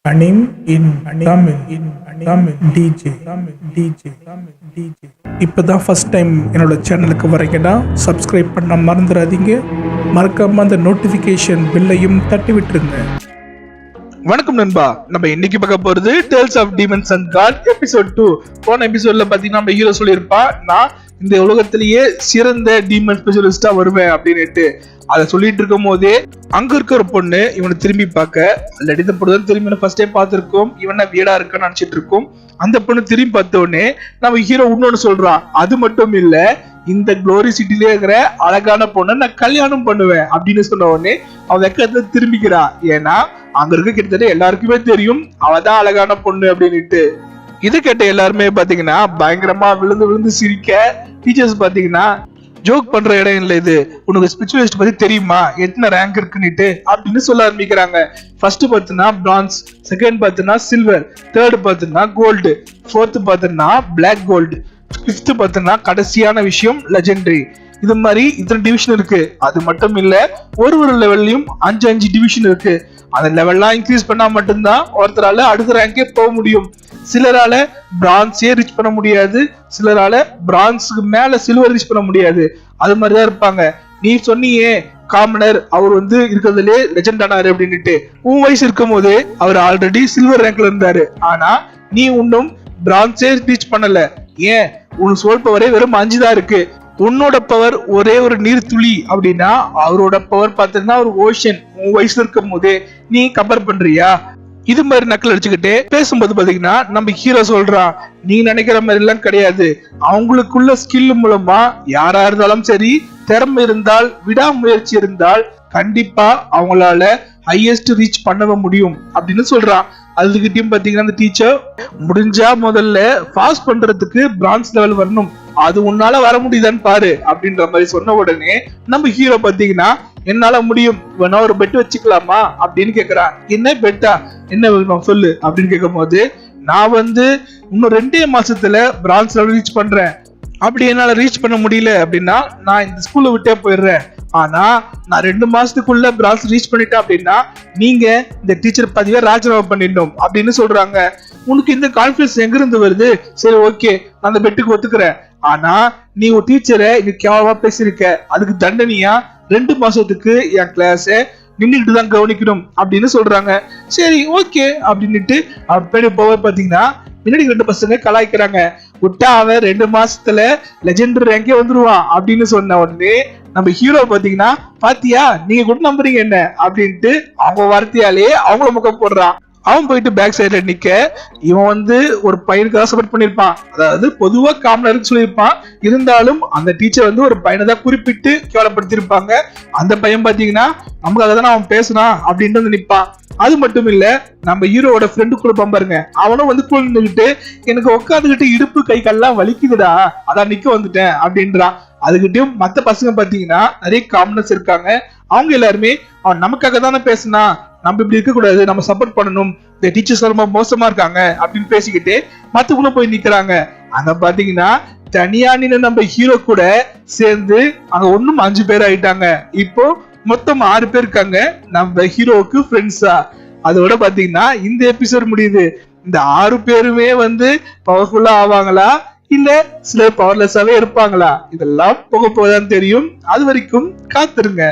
Anim in Tamil DJ. இப்போதான் first time என்னோட சேனலுக்கு வரீங்கன்னா சப்ஸ்கிரைப் பண்ண மறந்துடாதீங்க. மறக்காம அந்த நோட்டிஃபிகேஷன் பில்லையும் தட்டி விட்டுருங்க. வணக்கம் நண்பா, நம்ம இன்னைக்கு பார்க்க போறது tales of demons and god episode 2. போன எபிசோட்ல பாத்தீங்கன்னா நம்ம ஹீரோ சொல்லியிருப்பான், நான் இந்த உலகத்திலேயே சிறந்த டீமன் ஸ்பெஷலிஸ்டா வருவேன் அப்படின்னுட்டு. அதை சொல்லிட்டு இருக்கும் போதே அங்க இருக்கிற பொண்ணு இவனை திரும்பி பார்க்க, ஆல்ரெடி இந்த பொண்ணு திரும்பி ஃபர்ஸ்ட் டைம் பார்த்திருக்கோம், இவனை வீடா இருக்கான்னு நினைச்சிட்டு இருக்கோம். அந்த பொண்ணு திரும்பி பார்த்த உடனே நம்ம ஹீரோ இன்னொன்னு சொல்றான், அது மட்டும் இல்ல, இந்த குளோரி சிட்டிலே இருக்கிற அழகான பொண்ணை நான் கல்யாணம் பண்ணுவேன் அப்படின்னு சொன்ன உடனே அவன் வெக்கத்துல திரும்பிக்கிறான். ஏன்னா அங்க இருக்க கிட்டத்தட்ட எல்லாருக்குமே தெரியும் அவதான் அழகான பொண்ணு அப்படின்னுட்டு. இதை கேட்ட எல்லாருமே பாத்தீங்கன்னா பயங்கரமா விழுந்து விழுந்து சிரிக்க, டீச்சர்ஸ் பாத்தீங்கன்னா ஜோக் பண்ற இடம் இல்ல இது, உனக்கு ஸ்பிரிச்சுவலிஸ்ட் பத்தி தெரியுமா, எத்தனை ரேங்க் இருக்குன்னுட்டு அப்படின்னு சொல்ல ஆரம்பிக்கிறாங்க. ஃபர்ஸ்ட் பாத்தீங்கன்னா பிரான்ஸ், செகண்ட் பாத்தீங்கன்னா சில்வர், தேர்ட் பாத்தீங்கன்னா கோல்டு, ஃபோர்த் பாத்தீங்கன்னா பிளாக் கோல்டு, ஃபிஃப்த் பாத்தீங்கன்னா கடைசியான விஷயம் லெஜெண்டரி. இது மாதிரி இத்தனை டிவிஷன் இருக்கு. அது மட்டும் இல்ல, ஒரு லெவல்லையும் 5 டிவிஷன் இருக்கு. அந்த லெவல்லாம் இன்க்ரீஸ் பண்ணா மட்டும்தான் ஒருத்தரால அடுத்த ரேங்கே போக முடியும். சிலரால பிரான்ஸே ரீச் பண்ண முடியாது, சிலரால பிரான்ஸுக்கு மேல சில்வர் ரீச் பண்ண முடியாது. அது மாதிரிதான் இருப்பாங்க. நீ சொன்னியே காமனர் அவர் இருக்கிறதுலே லெஜெண்ட் ஆனாரு அப்படின்னுட்டு, உன் வயசு இருக்கும் போதே அவர் ஆல்ரெடி சில்வர் ரேங்க்ல இருந்தாரு. ஆனா நீ இன்னும் பிரான்ஸே ரீச் பண்ணல. ஏன், உன் சோல் பவரே வெறும் 5 தான் இருக்கு. உன்னோட பவர் ஒரே ஒரு நீர் துளி அப்படின்னா அவரோட பவர் பார்த்தீங்கன்னா ஒரு ஓஷன். உன் வயசுல இருக்கும் போதே நீ கம்பேர் பண்றியா? இது மாதிரி நக்கல் அடிச்சுக்கிட்டே பேசும்போது பாத்தீங்கன்னா நம்ம ஹீரோ சொல்றான், நீ நினைக்கிற மாதிரி எல்லாம் கிடையாது. அவங்களுக்குள்ள ஸ்கில் மூலமா யாரா இருந்தாலும் சரி, திறமை இருந்தால், விடாமுயற்சி இருந்தால் கண்டிப்பா அவங்களால ஹையஸ்ட் ரீச் பண்ண முடியும் அப்படின்னு சொல்றான். அதுக்கிட்டையும் பாத்தீங்கன்னா அந்த டீச்சர், முடிஞ்சா முதல்ல பாஸ் பண்றதுக்கு பிரான்ஸ் லெவல் வரணும், அது உன்னால வர முடியுதான்னு பாரு அப்படின்ற மாதிரி சொன்ன உடனே நம்ம ஹீரோ பாத்தீங்கன்னா, என்னால முடியும், வேணா ஒரு பெட் வச்சுக்கலாமா அப்படின்னு கேக்குறான். என்ன பெட்டா, என்ன வேணும் சொல்லு அப்படின்னு கேட்கும் போது, நான் இன்னும் 2 மாசத்துல பிரான்ஸ் லெவல் ரீச் பண்றேன். அப்படி என்னால ரீச் பண்ண முடியல அப்படின்னா நான் இந்த ஸ்கூல்ல விட்டே போயிடுறேன். ஆனா நான் 2 மாசத்துக்குள்ள பிரான்ஸ் ரீச் பண்ணிட்டேன் அப்படின்னா நீங்க இந்த டீச்சர் பதவியை ராஜினாமா பண்ணிடணும் அப்படின்னு சொல்றாங்க. உனக்கு இந்த கான்பிடன்ஸ் எங்க இருந்து வருது? சரி ஓகே, நான் அந்த பெட்டுக்கு ஒத்துக்கிறேன். ஆனா நீ ஒரு டீச்சரை இங்க கேவலமா பேசியிருக்க, அதுக்கு தண்டனையா 2 மாசத்துக்கு என் கிளாஸ நின்றுட்டு தான் கவனிக்கணும் அப்படின்னு சொல்றாங்க. சரி ஓகே அப்படின்னுட்டு அவன் போக பாத்தீங்கன்னா முன்னாடி 2 பசங்க கலாய்க்கிறாங்க. விட்டா அவன் 2 மாசத்துல லெஜெண்டரி ரேங்கே வந்துருவான் அப்படின்னு சொன்ன உடனே நம்ம ஹீரோ பாத்தீங்கன்னா, பாத்தியா நீங்க கூட நம்புறீங்க என்ன அப்படின்ட்டு அவங்க வார்த்தையாலே அவங்கள முகம் போடுறான். அவன் போயிட்டு பேக் சைட்ல நிக்க, இவன் ஒரு பையனுக்கு சப்போர்ட் பண்ணிருப்பான். அதாவது பொதுவா காமனருக்கு சொல்லியிருப்பான், இருந்தாலும் அந்த டீச்சர் ஒரு பையனை தான் குறிப்பிட்டு கேவலப்படுத்திருப்பாங்க. அந்த பையன் பாத்தீங்கன்னா நமக்காக தானே அவன் பேசுனான் அப்படின்ட்டு நிப்பான். அது மட்டும் இல்ல, நம்ம ஹீரோவோட ஃப்ரெண்டு கூட பாருங்க, அவனும் கூட நின்றுகிட்டு, எனக்கு உட்காந்துக்கிட்டு இடுப்பு கை கால்லாம் வலிக்குதுடா, அதான் நிக்க வந்துட்டேன் அப்படின்றான். அதுகிட்டயும் மத்த பசங்க பாத்தீங்கன்னா நிறைய காமனர்ஸ் இருக்காங்க. அவங்க எல்லாருமே அவன் நமக்காக தானே பேசினா, நம்ம இப்படி இருக்க கூடாது, நம்ம சப்போர்ட் பண்ணணும், இந்த டீச்சர்ஸ் ரொம்ப மோசமா இருக்காங்க அப்படின்னு பேசிக்கிட்டு மத்தவங்கள போய் நிக்கிறாங்க. அங்க பாத்தீங்கன்னா தனியா நின்று நம்ம ஹீரோ கூட சேர்ந்து அங்க 5 பேர் ஆயிட்டாங்க. இப்போ மொத்தம் 6 பேர் இருக்காங்க நம்ம ஹீரோவுக்கு ஃப்ரெண்ட்ஸா. அதோட பாத்தீங்கன்னா இந்த எபிசோட் முடியுது. இந்த 6 பேருமே பவர்ஃபுல்லா ஆவாங்களா, இல்ல சில பவர்லெஸ்ஸாவே இருப்பாங்களா? இதெல்லாம் போக போதான் தெரியும். அது வரைக்கும் காத்திருங்க.